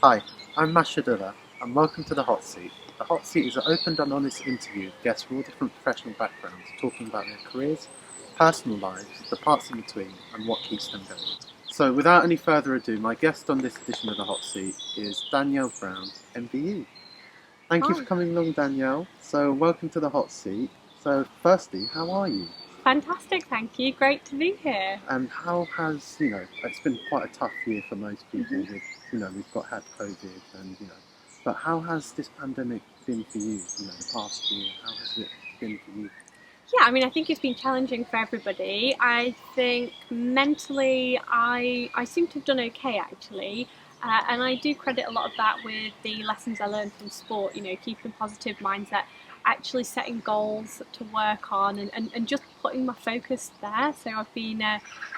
Hi, I'm MashUp, and welcome to The Hot Seat. The Hot Seat is an open and honest interview with guests from all different professional backgrounds, talking about their careers, personal lives, the parts in between, and what keeps them going. So without any further ado, my guest on this edition of The Hot Seat is Danielle Brown, MBE. Thank you for Hi. coming along, Danielle. So welcome to The Hot Seat. So firstly, how are you? Fantastic, thank you. Great to be here. And how has, it's been quite a tough year for most people hmm with, we've had COVID and, but how has this pandemic been for you, the past year? How has it been for you? Yeah, I think it's been challenging for everybody. I think mentally, I seem to have done okay actually. And I do credit a lot of that with the lessons I learned from sport, keeping a positive mindset, actually setting goals to work on and just putting my focus there. So I've been,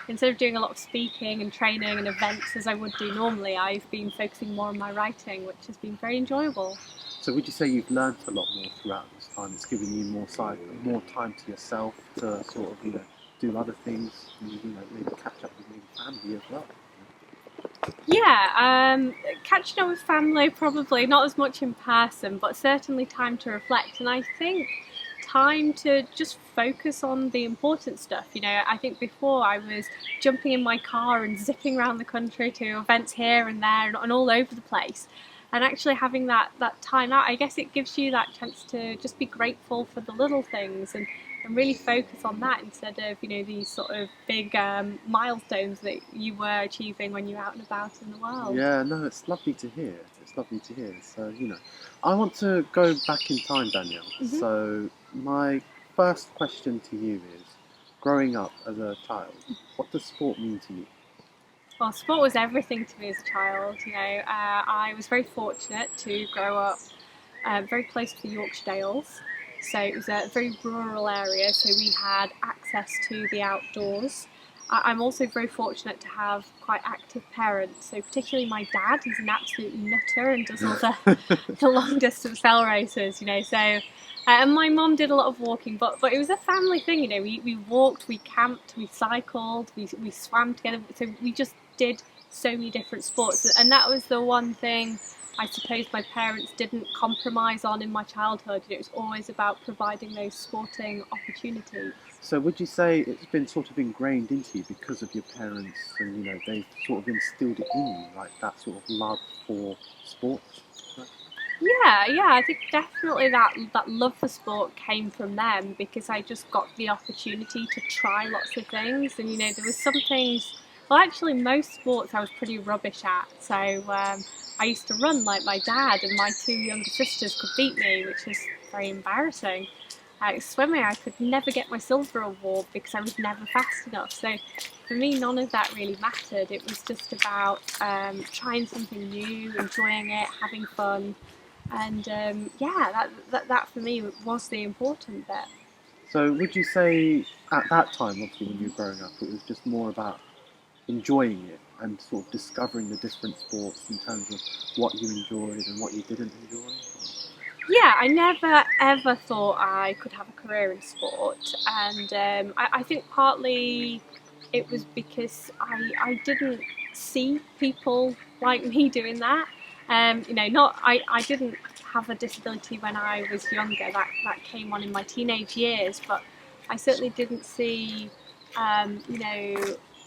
instead of doing a lot of speaking and training and events as I would do normally, I've been focusing more on my writing, which has been very enjoyable. So would you say you've learnt a lot more throughout this time? It's given you more time to yourself to sort of, do other things, and, maybe catch up with maybe family as well. Yeah, catching up with family, probably not as much in person, but certainly time to reflect. And I think time to just focus on the important stuff. I think before I was jumping in my car and zipping around the country to events here and there and all over the place. And actually having that time out, I guess it gives you that chance to just be grateful for the little things and really focus on that instead of these sort of big milestones that you were achieving when you're out and about in the world. Yeah, no, it's lovely to hear. It's lovely to hear. So, I want to go back in time, Danielle. hmm So, my first question to you is, growing up as a child, what does sport mean to you? Well, sport was everything to me as a child. I was very fortunate to grow up very close to the Yorkshire Dales. So it was a very rural area, so we had access to the outdoors. I'm also very fortunate to have quite active parents. So particularly my dad, he's an absolute nutter and does all the long distance fell races. And my mum did a lot of walking, but it was a family thing. We walked, we camped, we cycled, we swam together. So we just did so many different sports, and that was the one thing I suppose my parents didn't compromise on in my childhood. It was always about providing those sporting opportunities. So, would you say it's been sort of ingrained into you because of your parents and, they've sort of instilled it in you, like that sort of love for sports? Yeah, I think definitely that love for sport came from them because I just got the opportunity to try lots of things, and there was some things. Well, actually, most sports I was pretty rubbish at. So I used to run like my dad, and my two younger sisters could beat me, which was very embarrassing. Swimming, I could never get my silver award because I was never fast enough. So for me, none of that really mattered. It was just about trying something new, enjoying it, having fun. And that for me was the important bit. So, would you say at that time, obviously, when you were growing up, it was just more about enjoying it and sort of discovering the different sports in terms of what you enjoyed and what you didn't enjoy? Yeah, I never ever thought I could have a career in sport, and I think partly it was because I didn't see people like me doing that. Not I didn't have a disability when I was younger. That came on in my teenage years, but I certainly didn't see,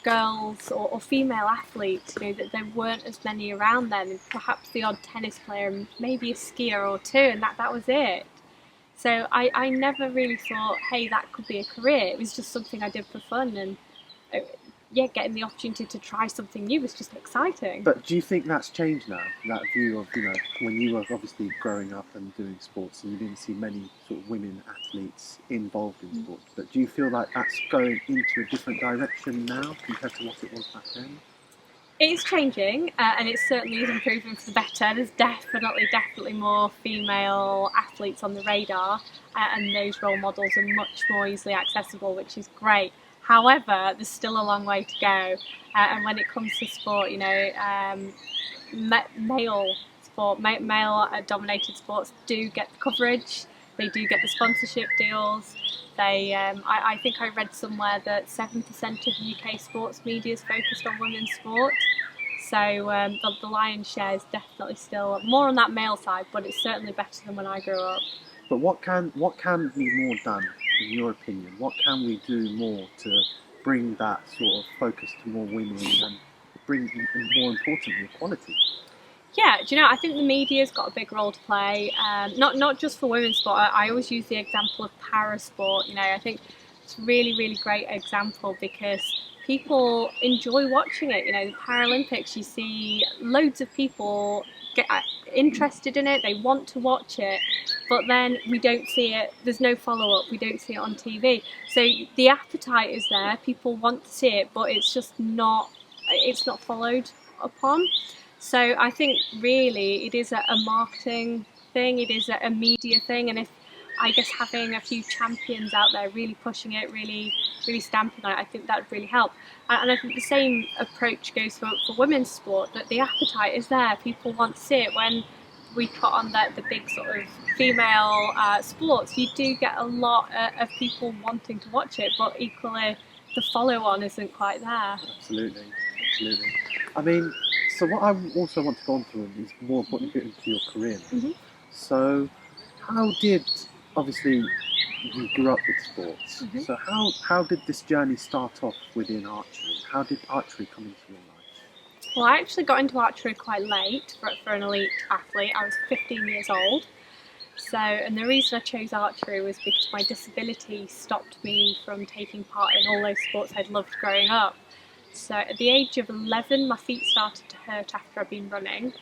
girls or female athletes. That there weren't as many around then, and perhaps the odd tennis player, and maybe a skier or two, and that was it. So I never really thought, hey, that could be a career. It was just something I did for fun, and uh, yeah, getting the opportunity to try something new was just exciting. But do you think that's changed now? That view of, when you were obviously growing up and doing sports and you didn't see many sort of women athletes involved in sports, but do you feel like that's going into a different direction now compared to what it was back then? It's changing, and it certainly is improving for the better. There's definitely more female athletes on the radar, and those role models are much more easily accessible, which is great. However, there's still a long way to go, and when it comes to sport, male sport, male-dominated sports do get the coverage. They do get the sponsorship deals. I think I read somewhere that 7% of UK sports media is focused on women's sport. So the lion's share is definitely still more on that male side, but it's certainly better than when I grew up. But what can be more done, in your opinion? What can we do more to bring that sort of focus to more women and bring, more importantly, equality? Yeah, do you know, I think the media's got a big role to play, not just for women's sport. I always use the example of para sport. You know, I think it's a really, really great example because people enjoy watching it. You know, the Paralympics, you see loads of people get interested in it, they want to watch it, but then we don't see it, there's no follow-up, we don't see it on TV. So the appetite is there, people want to see it, but it's just not, it's not followed upon. So I think really it is a marketing thing, it is a media thing, and if I guess having a few champions out there really pushing it, really stamping on it, I think that would really help. And I think the same approach goes for women's sport, that the appetite is there, people want to see it. When we put on the big sort of female sports, you do get a lot of people wanting to watch it, but equally the follow-on isn't quite there. Absolutely. I mean, so what I also want to go on to is more important to get into your career. Mm-hmm. So how did, obviously you grew up with sports, Mm-hmm. so how did this journey start off within archery? How did archery come into your life? Well, I actually got into archery quite late for an elite athlete. I was 15 years old. So, and the reason I chose archery was because my disability stopped me from taking part in all those sports I'd loved growing up. So at the age of 11, my feet started to hurt after I'd been running.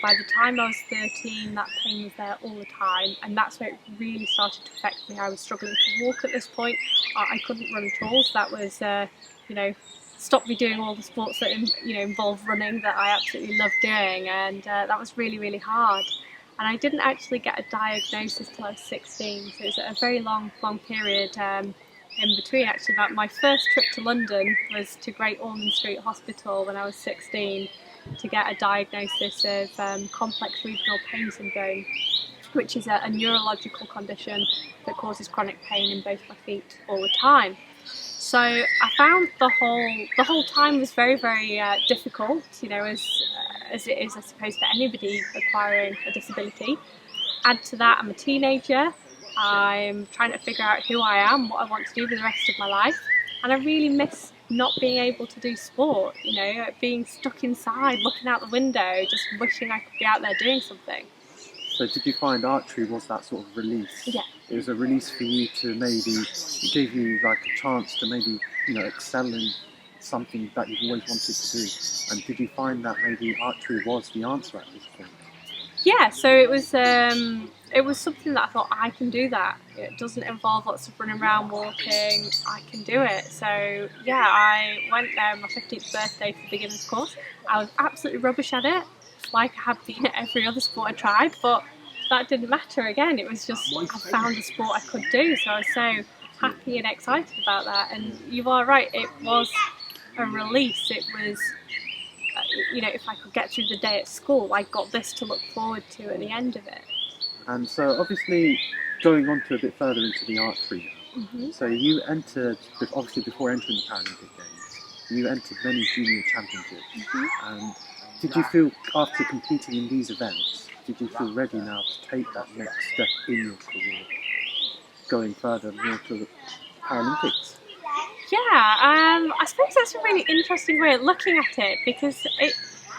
By the time I was 13, that pain was there all the time, and that's where it really started to affect me. I was struggling to walk at this point. I couldn't run at all, so that was, you know, stopped me doing all the sports that involve running that I absolutely love doing, and that was really, really hard. And I didn't actually get a diagnosis till I was 16, so it was a very long period in between. Actually, my first trip to London was to Great Ormond Street Hospital when I was 16 to get a diagnosis of complex regional pain syndrome, which is a neurological condition that causes chronic pain in both my feet all the time. So I found the whole time was very, very difficult, you know, as it is, I suppose, for anybody acquiring a disability. Add to that, I'm a teenager, I'm trying to figure out who I am, what I want to do for the rest of my life, and I really miss not being able to do sport, you know, being stuck inside, looking out the window, just wishing I could be out there doing something. So did you find archery was that sort of release? Yeah. It was a release for you to maybe, it gave you like a chance to maybe, you know, excel in something that you've always wanted to do. And did you find that maybe archery was the answer at this point? Yeah, so it was something that I thought, I can do that. It doesn't involve lots of running around, walking, I can do it. So yeah, I went there on my 15th birthday for the beginners course. I was absolutely rubbish at it, like I have been at every other sport I tried, but that didn't matter again. It was just, I found a sport I could do, so I was so happy and excited about that. And you are right, it was a release. It was, you know, if I could get through the day at school, I got this to look forward to at the end of it. And so obviously going on to a bit further into the archery now. Mm-hmm. So you entered, obviously before entering the Paralympic Games, you entered many junior championships. Mm-hmm. And did you feel, after competing in these events, did you feel ready now to take that next step in your career, going further more to the Paralympics? Yeah, I suppose that's a really interesting way of looking at it, because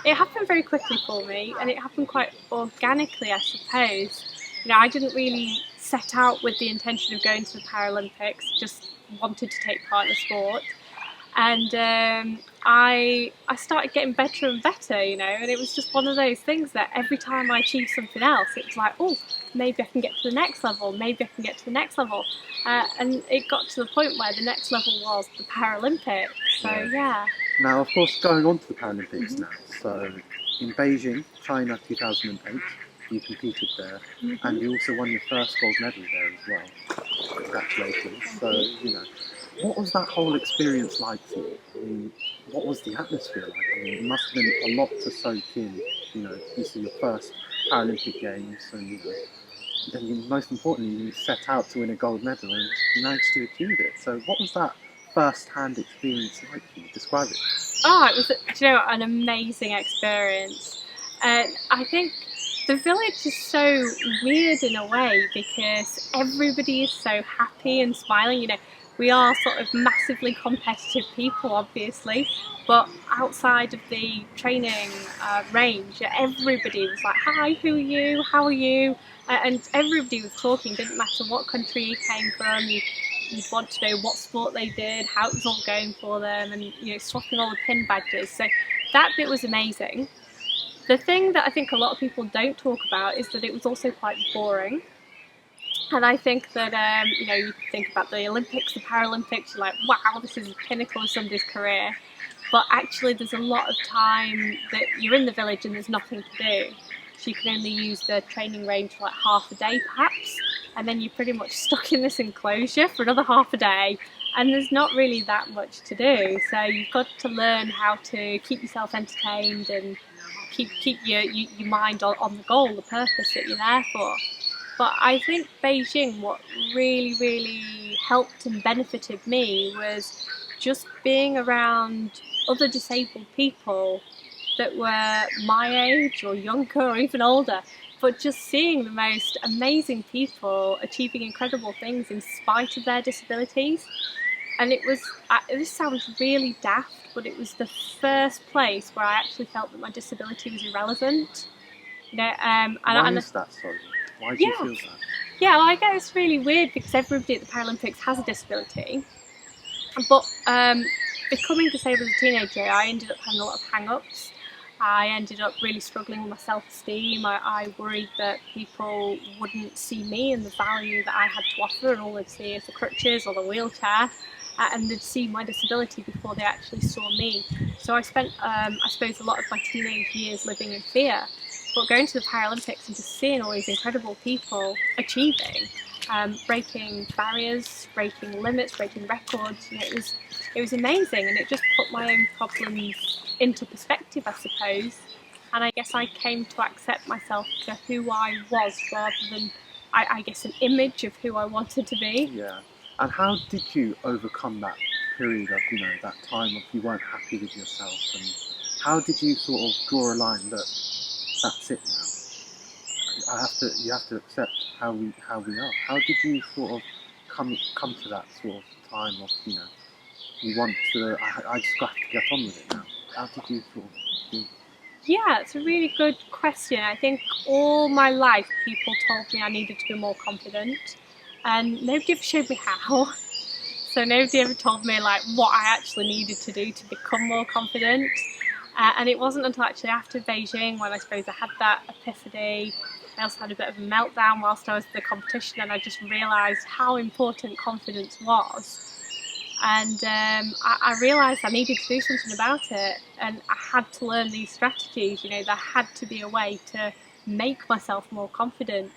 it happened very quickly for me, and it happened quite organically, I suppose. You know, I didn't really set out with the intention of going to the Paralympics, just wanted to take part in the sport. And I started getting better and better, you know, and it was just one of those things that every time I achieved something else, it was like, oh, maybe I can get to the next level, maybe I can get to the next level. And it got to the point where the next level was the Paralympics, so yeah. Now, of course, going on to the Paralympics now, so in Beijing, China 2008, you competed there, and you also won your first gold medal there as well. Congratulations. So, you know, what was that whole experience like for you? I mean, what was the atmosphere like? I mean, it must have been a lot to soak in, you know, this is your first Paralympic Games, and, you know, and most importantly, you set out to win a gold medal and you managed to achieve it. So what was that first-hand experience like for you? Describe it. Oh, it was, do you know, an amazing experience. I think the village is so weird in a way because everybody is so happy and smiling. You know, we are sort of massively competitive people, obviously, but outside of the training range, everybody was like, "Hi, who are you? How are you?" And everybody was talking. Didn't matter what country you came from. You'd want to know what sport they did, how it was all going for them, and you know, swapping all the pin badges. So that bit was amazing. The thing that I think a lot of people don't talk about is that it was also quite boring. And I think that, you know, you think about the Olympics, the Paralympics, you're like, wow, this is the pinnacle of somebody's career. But actually there's a lot of time that you're in the village and there's nothing to do. So you can only use the training range for like half a day perhaps, and then you're pretty much stuck in this enclosure for another half a day, and there's not really that much to do. So you've got to learn how to keep yourself entertained and keep your mind on the goal, the purpose that you're there for. But I think Beijing, what really helped and benefited me was just being around other disabled people that were my age or younger or even older, but just seeing the most amazing people achieving incredible things in spite of their disabilities. And it was, this sounds really daft, but it was the first place where I actually felt that my disability was irrelevant. You know, Why is that, sorry? Why do you feel that? Yeah, well, I guess it's really weird because everybody at the Paralympics has a disability. But becoming disabled as a teenager, I ended up having a lot of hang-ups. I ended up really struggling with my self-esteem. I worried that people wouldn't see me and the value that I had to offer, and all they'd see is the crutches or the wheelchair, and they'd see my disability before they actually saw me. So I spent, I suppose, a lot of my teenage years living in fear. But going to the Paralympics and just seeing all these incredible people achieving, breaking barriers, breaking limits, breaking records, you know, it was amazing, and it just put my own problems into perspective, I suppose. And I guess I came to accept myself for who I was rather than, I guess, an image of who I wanted to be. Yeah. And how did you overcome that period of, you know, that time of you weren't happy with yourself, and how did you sort of draw a line that that's it now? You have to accept how we are. How did you sort of come to that sort of time of, you know, you want to, I just got to get on with it now? How did you sort of do? Yeah, it's a really good question. I think all my life people told me I needed to be more confident, and nobody ever showed me how. So nobody ever told me like what I actually needed to do to become more confident. And it wasn't until actually after Beijing when I suppose I had that epiphany. I also had a bit of a meltdown whilst I was at the competition, and I just realised how important confidence was. And I realised I needed to do something about it, and I had to learn these strategies. You know, there had to be a way to make myself more confident.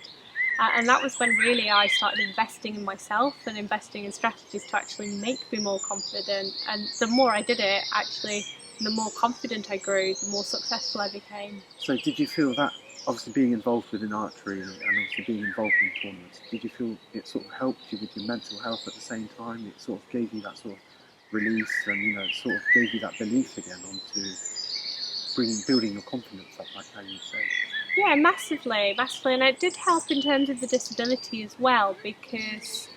And that was when really I started investing in myself and investing in strategies to actually make me more confident. And the more I did it, actually, the more confident I grew, the more successful I became. So did you feel that, obviously being involved within archery and obviously being involved in tournaments, did you feel it sort of helped you with your mental health at the same time? It sort of gave you that sort of release, and, you know, it sort of gave you that belief again onto building your confidence up, like how you said. Yeah, massively, and it did help in terms of the disability as well, because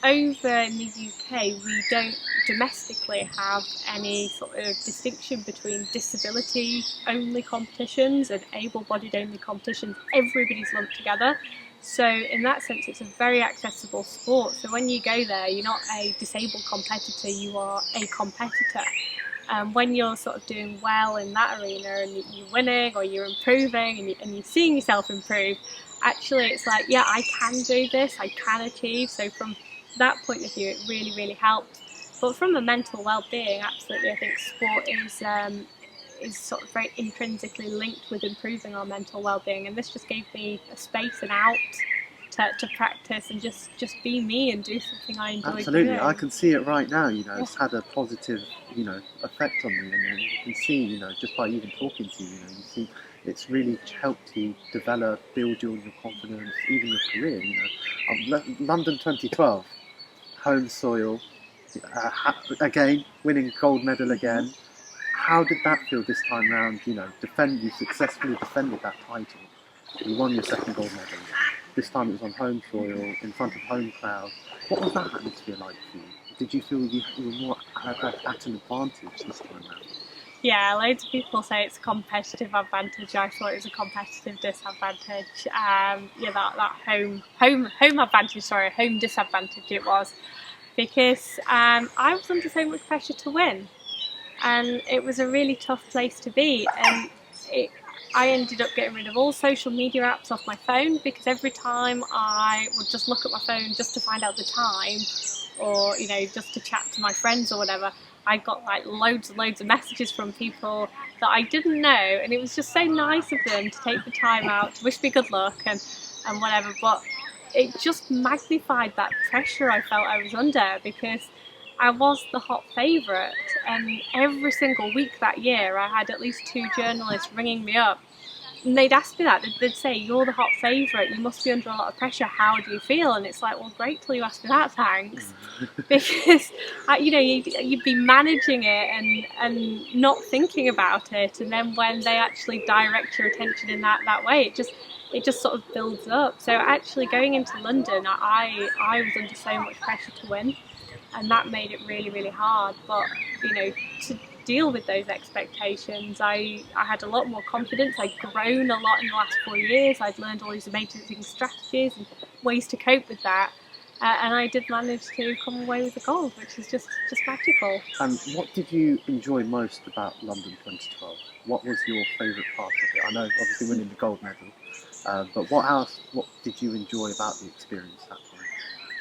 over in the UK we don't domestically have any sort of distinction between disability only competitions and able-bodied only competitions. Everybody's lumped together. So in that sense it's a very accessible sport. So when you go there, you're not a disabled competitor, you are a competitor. When you're sort of doing well in that arena and you're winning or you're improving and you're seeing yourself improve, actually it's like, yeah, I can do this, I can achieve. So from that point of view, it really helped. But from a mental well-being, absolutely, I think sport is sort of very intrinsically linked with improving our mental well-being, and this just gave me a space and out to practice and just be me and do something I enjoy Absolutely, doing. I can see it right now. You know, it's had a positive, you know, effect on me, and you can see, you know, just by even talking to you, you know, you see it's really helped you develop, build your confidence, even your career. You know, London 2012, home soil, Again, winning gold medal again. How did that feel this time round? You know, you successfully defended that title. You won your second gold medal. This time it was on home soil, in front of home crowd. What was that atmosphere like for you? Did you feel you were more at an advantage this time round? Yeah, loads of people say it's a competitive advantage. I thought it was a competitive disadvantage. Yeah, that home advantage, sorry, home disadvantage it was, because I was under so much pressure to win, and it was a really tough place to be. And I ended up getting rid of all social media apps off my phone, because every time I would just look at my phone just to find out the time, or you know, just to chat to my friends or whatever, I got like loads and loads of messages from people that I didn't know, and it was just so nice of them to take the time out to wish me good luck and whatever. But it just magnified that pressure I felt I was under, because I was the hot favourite, and every single week that year I had at least 2 journalists ringing me up, and they'd ask me that. They'd say, "You're the hot favourite, you must be under a lot of pressure, how do you feel?" And it's like, well, great till you ask me that, thanks. Because you know, you'd be managing it and not thinking about it, and then when they actually direct your attention in that way, it just sort of builds up. So actually going into London, I was under so much pressure to win, and that made it really, really hard. But you know, to deal with those expectations, I had a lot more confidence. I'd grown a lot in the last 4 years. I'd learned all these amazing strategies and ways to cope with that, and I did manage to come away with the gold, which is just magical. And what did you enjoy most about London 2012? What was your favourite part of it? I know obviously winning the gold medal, but what did you enjoy about the experience that time?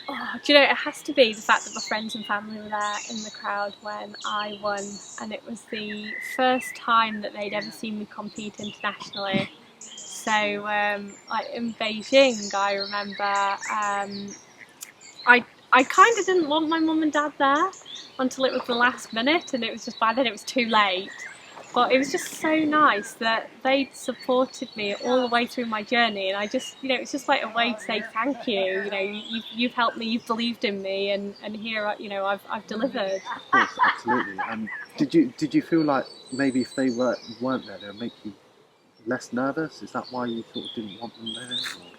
Oh, do you know, it has to be the fact that my friends and family were there in the crowd when I won, and it was the first time that they'd ever seen me compete internationally. So, like in Beijing, I remember I kind of didn't want my mum and dad there until it was the last minute, and it was just by then it was too late. But it was just so nice that they'd supported me all the way through my journey, and I just, you know, it's just like a way to say thank you. You know, you've helped me, you've believed in me, and here, you know, I've delivered. Of course, absolutely. And did you feel like maybe if they weren't there, they'd make you less nervous? Is that why you sort of didn't want them there? Or?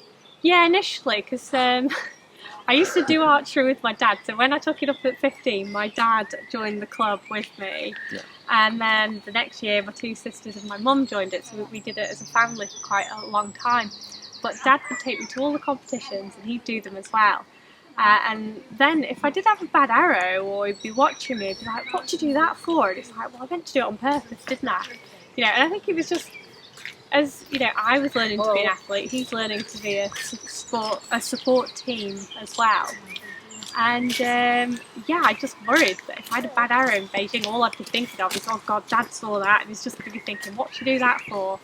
Yeah, initially, because I used to do archery with my dad. So when I took it up at 15, my dad joined the club with me. Yeah. And then the next year, my 2 sisters and my mum joined it. So we did it as a family for quite a long time. But Dad would take me to all the competitions, and he'd do them as well. And then if I did have a bad arrow, or he'd be watching me, he'd be like, "What did you do that for?" And it's like, well, I meant to do it on purpose, didn't I? You know, and I think it was just, as you know, I was learning to be an athlete, he's learning to be a support team as well. And yeah, I just worried that if I had a bad arrow in Beijing, all I'd be thinking of is, oh God, Dad saw that, and he's just going to be thinking, what should you do that for?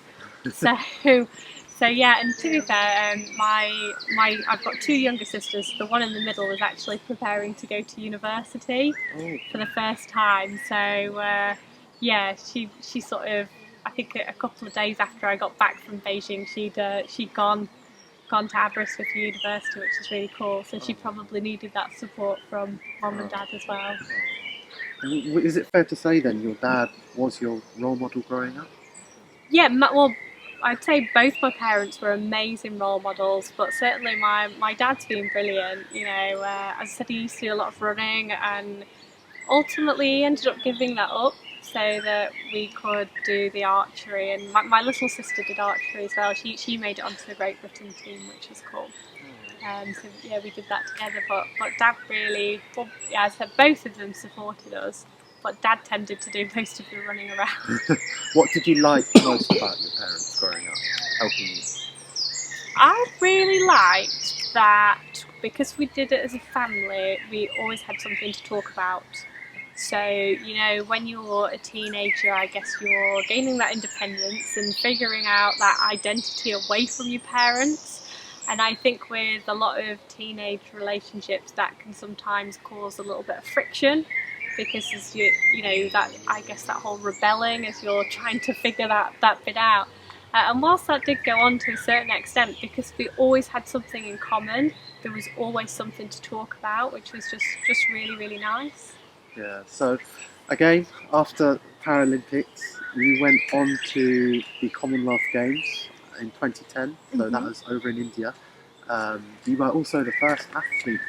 So yeah, and to be fair, I've got 2 younger sisters. The one in the middle was actually preparing to go to university for the first time. So yeah, she sort of, I think a couple of days after I got back from Beijing, she'd gone to Aberystwyth University, which is really cool. So she probably needed that support from Mum and Dad as well. Is it fair to say then your dad was your role model growing up? Yeah, well, I'd say both my parents were amazing role models, but certainly my dad's been brilliant. You know, as I said, he used to do a lot of running, and ultimately he ended up giving that up so that we could do the archery. And my little sister did archery as well. She made it onto the Great Britain team, which was cool. So yeah, we did that together. But Dad really, well, yeah, as I said, both of them supported us. But Dad tended to do most of the running around. What did you like most about your parents growing up, helping you? I really liked that because we did it as a family, we always had something to talk about. So, you know, when you're a teenager, I guess you're gaining that independence and figuring out that identity away from your parents. And I think with a lot of teenage relationships, that can sometimes cause a little bit of friction, because as you know, that, I guess, that whole rebelling as you're trying to figure that bit out. And whilst that did go on to a certain extent, because we always had something in common, there was always something to talk about, which was just really, really nice. Yeah. So, again, after Paralympics, you went on to the Commonwealth Games in 2010. So that Hmm. was over in India. You were also the first athlete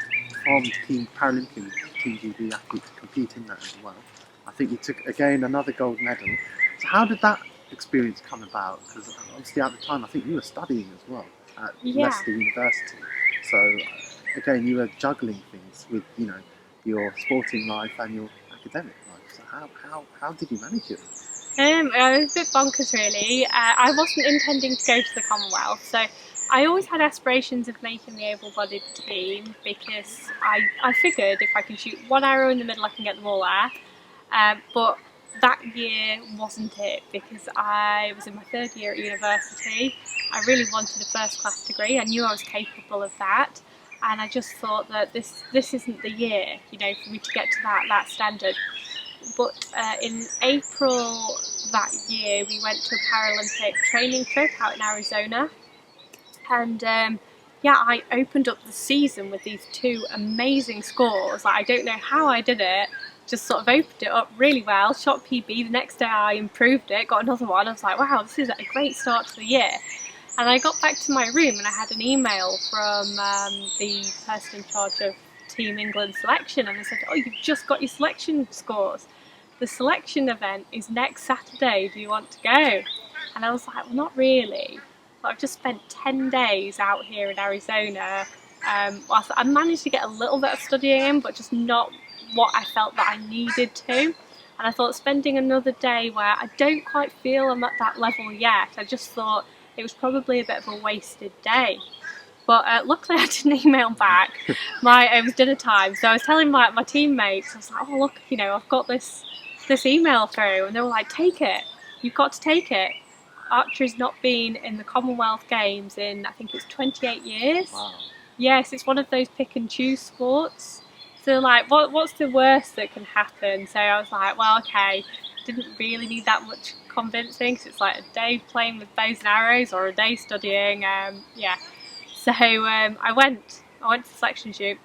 from Team Paralympic Team GB athlete to compete in that as well. I think you took again another gold medal. So how did that experience come about? Because obviously at the time I think you were studying as well at Yeah. Leicester University. So again, you were juggling things with your sporting life and your academic life. So how did you manage it? It was a bit bonkers, really. I wasn't intending to go to the Commonwealth, so I always had aspirations of making the able-bodied team because I figured if I can shoot one arrow in the middle, I can get them all there. But that year wasn't it because I was in my third year at university. I really wanted a first-class degree. I knew I was capable of that, and I just thought that this isn't the year, for me to get to that standard. But in April that year, we went to a Paralympic training trip out in Arizona, and yeah, I opened up the season with these two amazing scores. Like, I don't know how I did it. Just sort of opened it up really well, shot PB. The next day I improved it, got another one. I was like, wow, this is a great start to the year. And I got back to my room and I had an email from the person in charge of Team England selection, and they said, oh, you've just got your selection scores. The selection event is next Saturday. Do you want to go? And I was like, well, not really. But I've just spent 10 days out here in Arizona. I managed to get a little bit of studying in, but just not what I felt that I needed to. And I thought spending another day where I don't quite feel I'm at that level yet, I just thought it was probably a bit of a wasted day. But luckily I didn't email back. It was dinner time, so I was telling my teammates, I was like, oh look, I've got this email through, and they were like, take it, you've got to take it. Archery's not been in the Commonwealth Games in, I think it's 28 years. Wow. Yes, it's one of those pick and choose sports. So like, what's the worst that can happen? So I was like, well, okay, didn't really need that much convincing because it's like a day playing with bows and arrows or a day studying. Yeah. So I went to the selection shoot.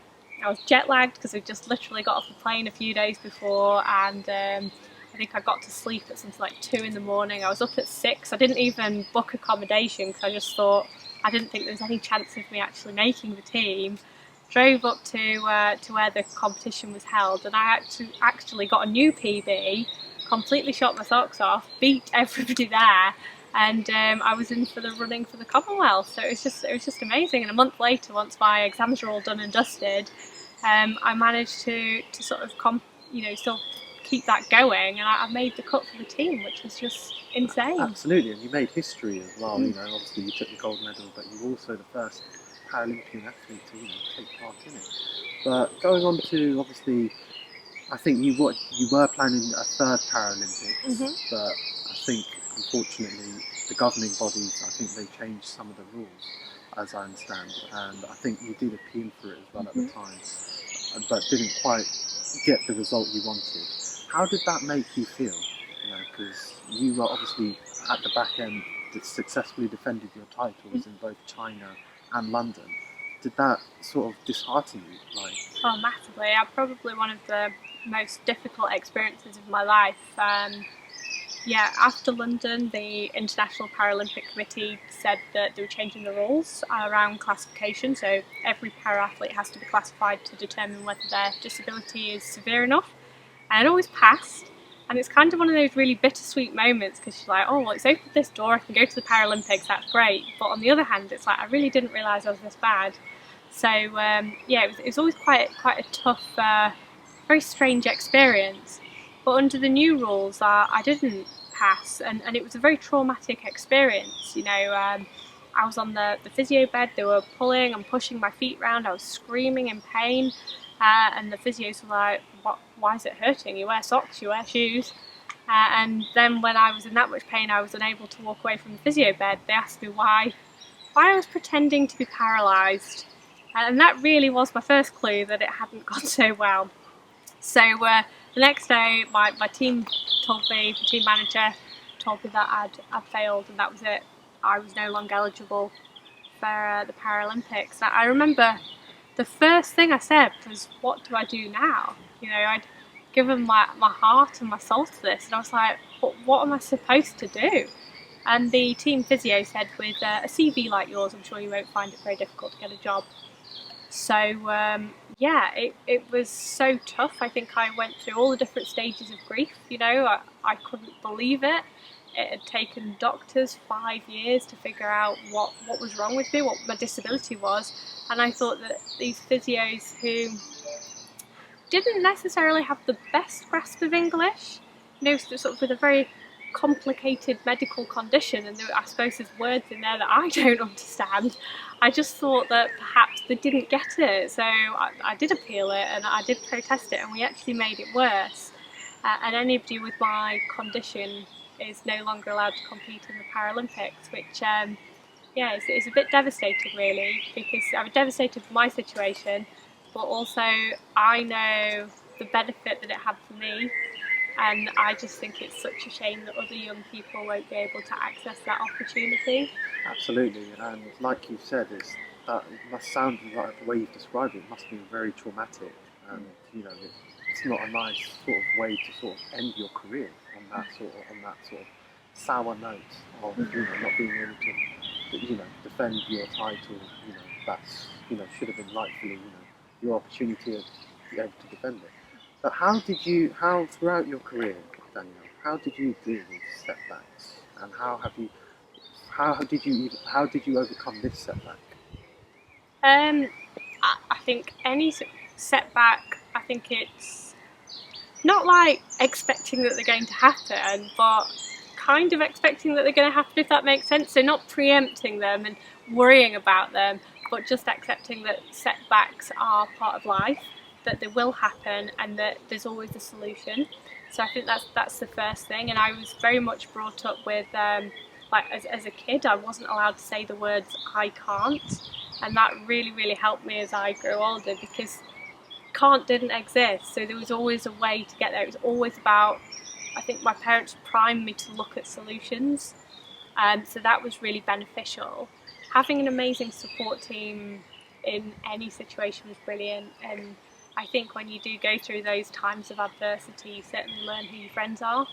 I was jet lagged because I just literally got off the plane a few days before, and I think I got to sleep at something like 2 in the morning. I was up at 6. I didn't even book accommodation because I just thought I didn't think there was any chance of me actually making the team. Drove up to where the competition was held, and I actually got a new PB, completely shot my socks off, beat everybody there, and I was in for the running for the Commonwealth. So it was just amazing. And a month later, once my exams were all done and dusted, I managed to sort of still keep that going, and I made the cut for the team, which was just insane. Absolutely, and you made history as well. Obviously you took the gold medal, but you were also the first Paralympian athlete to take part in it. But going on to obviously, I think you were planning a third Paralympics, but I think unfortunately the governing bodies, I think they changed some of the rules, as I understand, and I think you did appeal for it as well at the time, but didn't quite get the result you wanted. How did that make you feel? Because you were obviously at the back end that successfully defended your titles in both China and London. Did that sort of dishearten you? Oh, massively. Probably one of the most difficult experiences of my life. Yeah, after London, the International Paralympic Committee said that they were changing the rules around classification, so every para-athlete has to be classified to determine whether their disability is severe enough. And it always passed, and it's kind of one of those really bittersweet moments because you're like, oh, well, it's opened this door, I can go to the Paralympics, that's great. But on the other hand, it's like, I really didn't realise I was this bad. So yeah, it was always quite a tough, very strange experience. But under the new rules, I didn't pass, and it was a very traumatic experience. I was on the physio bed, they were pulling and pushing my feet around, I was screaming in pain, and the physios were like, why is it hurting? You wear socks, you wear shoes. And then when I was in that much pain, I was unable to walk away from the physio bed. They asked me why I was pretending to be paralysed. And that really was my first clue that it hadn't gone so well. So the next day, my team told me, the team manager told me that I'd failed, and that was it. I was no longer eligible for the Paralympics. I remember the first thing I said was, what do I do now? given my heart and my soul to this, and I was like, what am I supposed to do? And the team physio said, with a CV like yours, I'm sure you won't find it very difficult to get a job. So yeah, it was so tough. I think I went through all the different stages of grief. You know, I couldn't believe it. It had taken doctors 5 years to figure out what was wrong with me, what my disability was. And I thought that these physios who didn't necessarily have the best grasp of English, you know, sort of with a very complicated medical condition, and I suppose there's words in there that I don't understand. I just thought that perhaps they didn't get it, so I did appeal it and I did protest it, and we actually made it worse. And anybody with my condition is no longer allowed to compete in the Paralympics, which yeah, it's a bit devastating really, because I'm devastated for my situation, but also I know the benefit that it had for me, and I just think it's such a shame that other young people won't be able to access that opportunity. Absolutely, and like you said, it must sound like the way you've described it must be very traumatic, and you know, it's not a nice sort of way to sort of end your career on that sort of sour note of, you know, not being able to, you know, defend your title. You know, that's, you know, should have been rightfully, you know, your opportunity to be able to defend it. But how throughout your career, Danielle, how did you deal with setbacks, and how did you overcome this setback? I think any setback, I think it's not like expecting that they're going to happen, but kind of expecting that they're going to happen, if that makes sense. So not preempting them and worrying about them, but just accepting that setbacks are part of life, that they will happen, and that there's always a solution. So I think that's the first thing. And I was very much brought up with, like as a kid, I wasn't allowed to say the words "I can't," and that really helped me as I grew older, because can't didn't exist. So there was always a way to get there. It was always about, I think my parents primed me to look at solutions, so that was really beneficial. Having an amazing support team in any situation was brilliant, and I think when you do go through those times of adversity, you certainly learn who your friends are.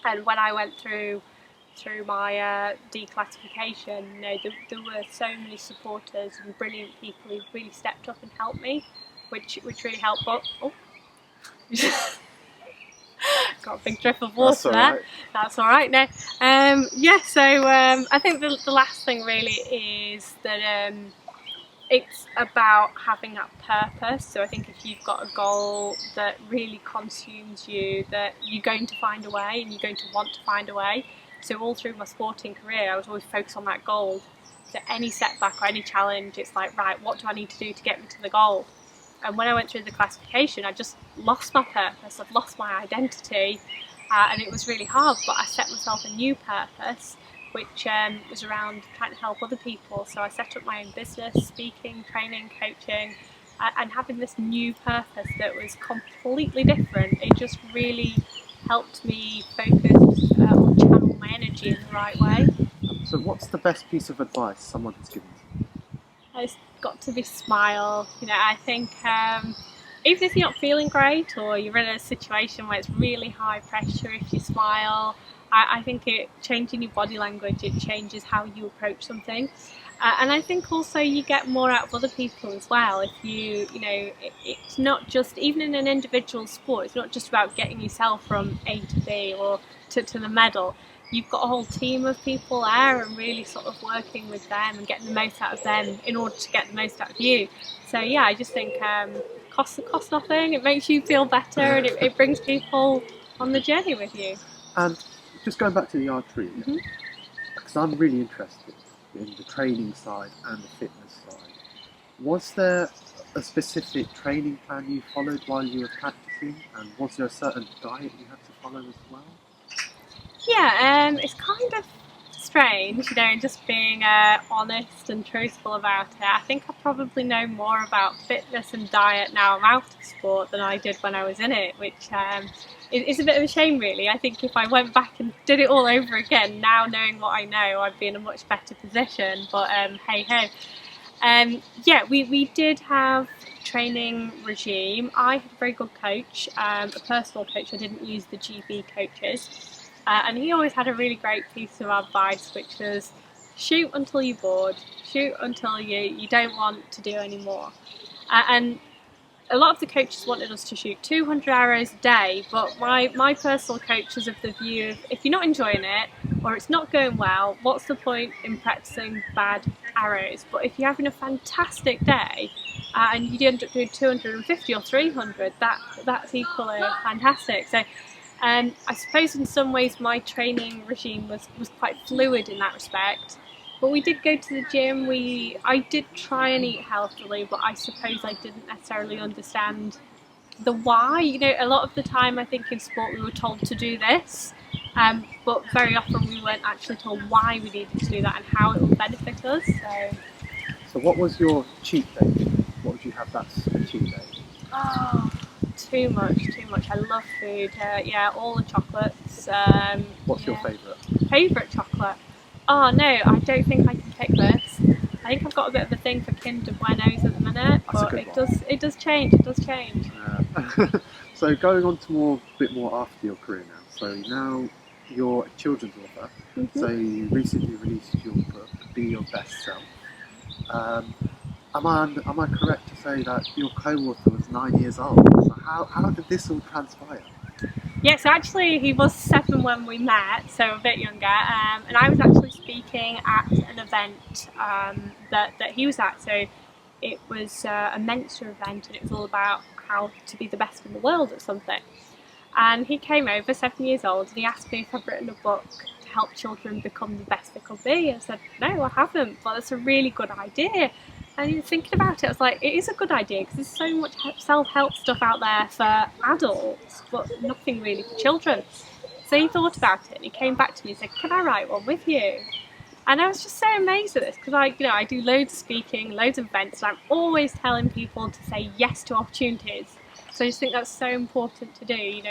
And when I went through my declassification, you know, there were so many supporters and brilliant people who really stepped up and helped me, which really helped. But got a big drip of water there. Right. That's all right now. Yeah, so I think the last thing really is that it's about having that purpose. So I think if you've got a goal that really consumes you, that you're going to find a way, and you're going to want to find a way. So all through my sporting career, I was always focused on that goal. So any setback or any challenge, it's like, right, what do I need to do to get me to the goal? And when I went through the classification, I just lost my purpose, I've lost my identity, and it was really hard, but I set myself a new purpose, which was around trying to help other people. So I set up my own business, speaking, training, coaching, and having this new purpose that was completely different. It just really helped me focus on channel my energy in the right way. So what's the best piece of advice someone has given to you? It's got to be smile. You know, I think even if you're not feeling great, or you're in a situation where it's really high pressure, if you smile, I think changing your body language, it changes how you approach something. And I think also you get more out of other people as well. If you know, it's not just, even in an individual sport, it's not just about getting yourself from A to B or to the medal. You've got a whole team of people there, and really sort of working with them and getting the most out of them in order to get the most out of you. So yeah, I just think costs nothing. It makes you feel better, and it brings people on the journey with you. And just going back to the archery again, because I'm really interested in the training side and the fitness side. Was there a specific training plan you followed while you were practicing, and was there a certain diet you had to follow as well? Yeah, it's kind of strange, you know, and just being honest and truthful about it. I think I probably know more about fitness and diet now I'm out of sport than I did when I was in it, which is a bit of a shame really. I think if I went back and did it all over again, now knowing what I know, I'd be in a much better position, but hey ho. Yeah, we did have training regime, I had a very good coach, a personal coach. I didn't use the GB coaches. And he always had a really great piece of advice, which was shoot until you're bored, shoot until you don't want to do anymore. And a lot of the coaches wanted us to shoot 200 arrows a day, but my personal coach was of the view of if you're not enjoying it or it's not going well, what's the point in practicing bad arrows? But if you're having a fantastic day and you end up doing 250 or 300, that's equally fantastic. So I suppose in some ways my training regime was quite fluid in that respect. But we did go to the gym. I did try and eat healthily, but I suppose I didn't necessarily understand the why. You know, a lot of the time I think in sport we were told to do this, but very often we weren't actually told why we needed to do that and how it would benefit us. So what was your cheat day? What would you have that's a cheat day? Oh, too much. I love food. Yeah, all the chocolates. What's your favourite? Favourite chocolate? Oh no, I don't think I can pick this. I think I've got a bit of a thing for Kinder Buenos at the minute, but it does change. So going on to a bit more after your career now. So now you're a children's author. Mm-hmm. So you recently released your book, Be Your Best Self. Am I correct to say that your co-author was 9 years old? So how did this all transpire? Yeah, so actually he was 7 when we met, so a bit younger, and I was actually speaking at an event that he was at. So it was a Mensa event, and it was all about how to be the best in the world at something. And he came over, 7 years old, and he asked me if I'd written a book to help children become the best they could be. I said, no, I haven't, but that's a really good idea. And thinking about it, I was like, it is a good idea because there's so much self-help stuff out there for adults, but nothing really for children. So he thought about it and he came back to me and said, can I write one with you? And I was just so amazed at this because I do loads of speaking, loads of events, and I'm always telling people to say yes to opportunities. So I just think that's so important to do.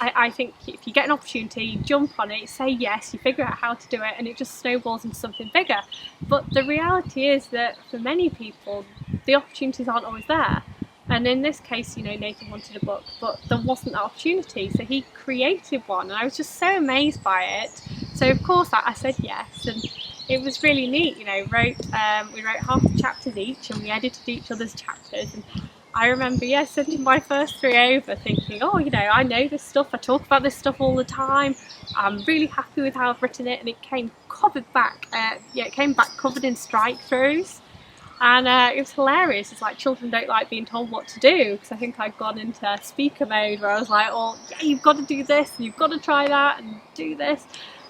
I think if you get an opportunity, you jump on it, say yes, you figure out how to do it, and it just snowballs into something bigger. But the reality is that for many people, the opportunities aren't always there. And in this case, Nathan wanted a book, but there wasn't that opportunity. So he created one, and I was just so amazed by it. So of course I said yes, and it was really neat. We wrote half the chapters each, and we edited each other's chapters. And I remember, sending my first 3 over thinking, I know this stuff, I talk about this stuff all the time, I'm really happy with how I've written it, and it came back covered in strike-throughs, and it was hilarious. It's like children don't like being told what to do, because I think I'd gone into speaker mode where I was like, you've got to do this, and you've got to try that, and do this.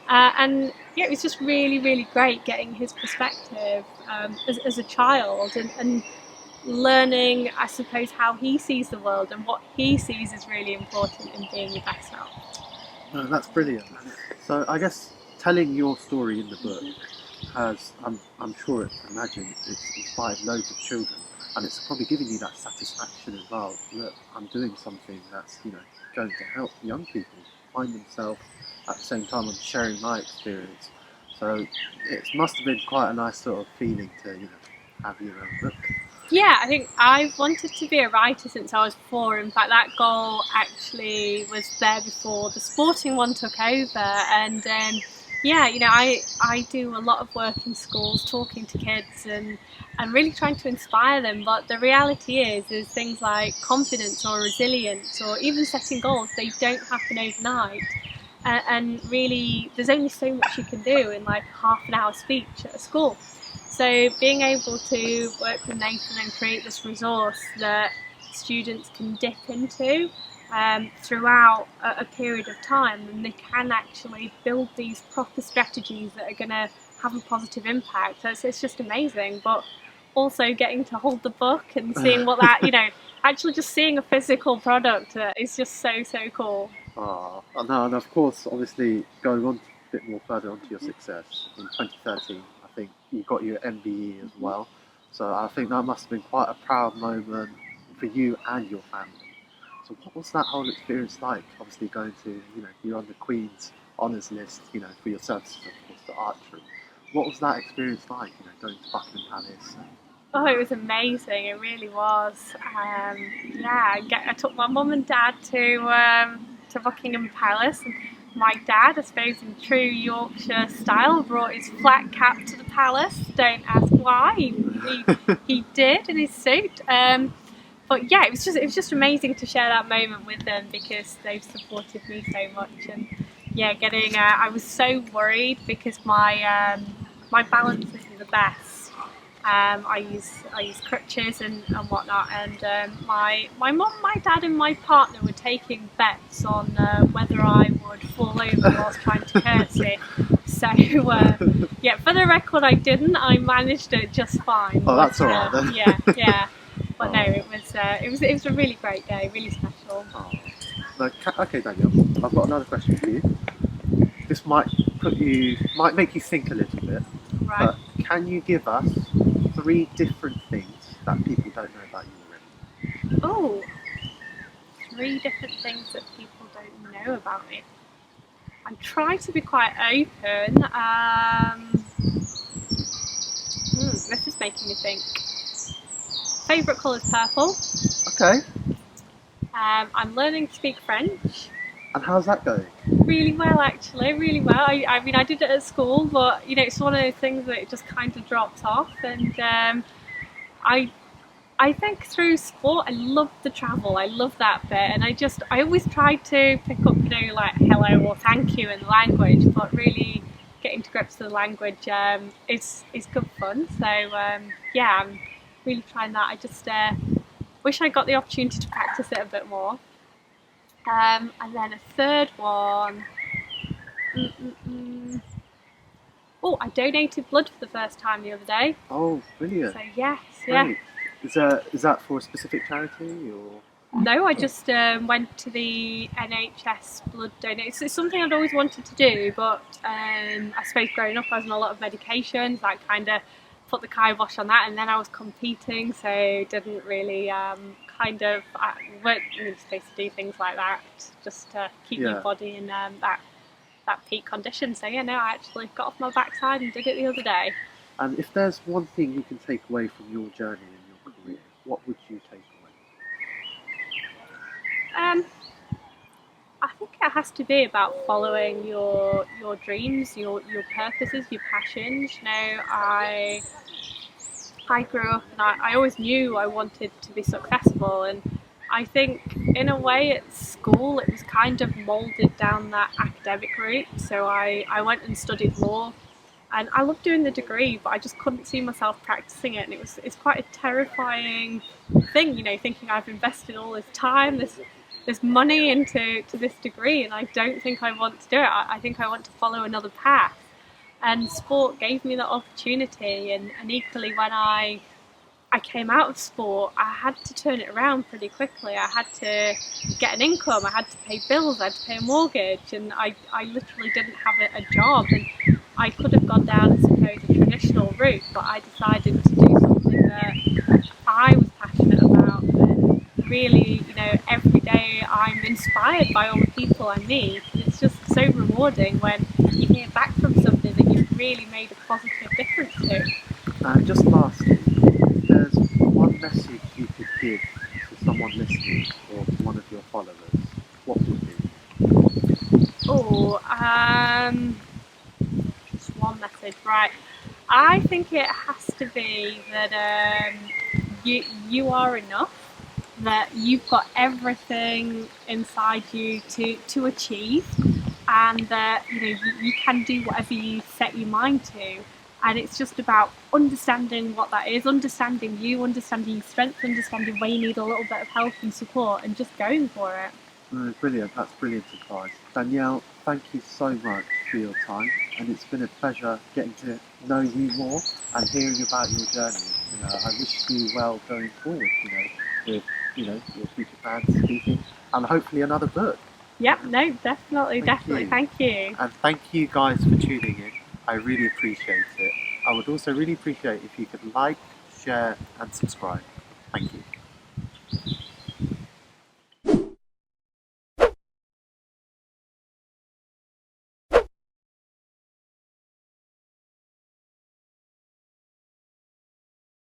And it was just really, really great getting his perspective as a child, and learning, I suppose, how he sees the world and what he sees is really important in being your best self. No, that's brilliant. So I guess telling your story in the book has, I'm sure it's inspired loads of children, and it's probably giving you that satisfaction as well. Look, I'm doing something that's going to help young people find themselves. At the same time, I'm sharing my experience. So it must have been quite a nice sort of feeling to have your own book. Yeah, I think I've wanted to be a writer since I was 4. In fact, that goal actually was there before the sporting one took over. And I do a lot of work in schools, talking to kids and really trying to inspire them. But the reality is things like confidence or resilience or even setting goals, they don't happen overnight. And really, there's only so much you can do in like half an hour speech at a school. So being able to work with Nathan and create this resource that students can dip into throughout a period of time, and they can actually build these proper strategies that are going to have a positive impact. It's just amazing. But also getting to hold the book and seeing what that, actually just seeing a physical product is just so cool. Oh, no, and of course, obviously, going on a bit more further onto your success, in 2013, I think you got your MBE as well. So I think that must have been quite a proud moment for you and your family. So what was that whole experience like? Obviously going to, you're on the Queen's Honours list, for your services, of course, to archery. What was that experience like, going to Buckingham Palace? Oh, it was amazing. It really was. Yeah, I took my mum and dad to Buckingham Palace, and my dad, I suppose in true Yorkshire style, brought his flat cap to the palace. Don't ask why. He did in his suit. But yeah, it was just amazing to share that moment with them because they've supported me so much. And yeah, I was so worried because my balance isn't the best. I use crutches and whatnot, and my mum, my dad, and my partner were taking bets on whether I would fall over whilst trying to curtsy. So yeah, for the record, I didn't. I managed it just fine. Oh, that's all right then. Yeah. But no, it was a really great day, really special. Oh. Okay, Danielle, I've got another question for you. This might make you think a little bit. Right. But can you give us 3 different things that people don't know about you already? Oh, 3 different things that people don't know about me. I try to be quite open. This is making me think. Favourite colour is purple. Okay. I'm learning to speak French. And how's that going? Really well, actually, really well. I mean, I did it at school, but you know, it's one of those things that it just kind of drops off. And I think through sport, I love the travel. I love that bit, and I always try to pick up, you know, like hello or thank you in the language, but really getting to grips with the language is good fun. So yeah, I'm really trying that. I just wish I got the opportunity to practice it a bit more. And then a third one. Oh, I donated blood for the first time the other day. Oh, brilliant! So yes, Great. Yeah. Is that for a specific charity or? No, I just went to the NHS blood donation. It's something I'd always wanted to do, but I suppose growing up I was on a lot of medications. That kind of put the kibosh on that, and then I was competing, so didn't really weren't really supposed to do things like that, just to keep your body in that peak condition. So yeah, no, I actually got off my backside and did it the other day. And if there's one thing you can take away from your journey and your career, what would you take away? I think it has to be about following your dreams, your purposes, your passions. You know, I grew up and I always knew I wanted to be successful, and I think in a way at school it was kind of moulded down that academic route. So I went and studied law, and I loved doing the degree, but I just couldn't see myself practicing it, and it's quite a terrifying thing, you know, thinking I've invested all this time, this money into this degree, and I don't think I want to do it. I think I want to follow another path. And sport gave me that opportunity, and equally when I came out of sport, I had to turn it around pretty quickly. I had to get an income, I had to pay bills, I had to pay a mortgage, and I literally didn't have a job. And I could have gone down, I suppose, a traditional route, but I decided to do something that I was passionate about. And really, you know, every day I'm inspired by all the people I meet. It's just so rewarding when you hear back from somebody that you've really made a positive difference to. And just lastly, if there's one message you could give to someone listening or to one of your followers, what would it be? Oh, just one message, right? I think it has to be that you are enough, that you've got everything inside you to achieve, and that you can do whatever you set your mind to. And it's just about understanding what that is, understanding you, understanding your strengths, understanding where you need a little bit of help and support, and just going for it. Brilliant, that's brilliant advice. Danielle, thank you so much for your time, and it's been a pleasure getting to know you more and hearing about your journey. You know, I wish you well going forward, with your future plans, speaking, and hopefully another book. Yep, no, definitely. Thank you. And thank you guys for tuning in. I really appreciate it. I would also really appreciate if you could like, share and subscribe. Thank you.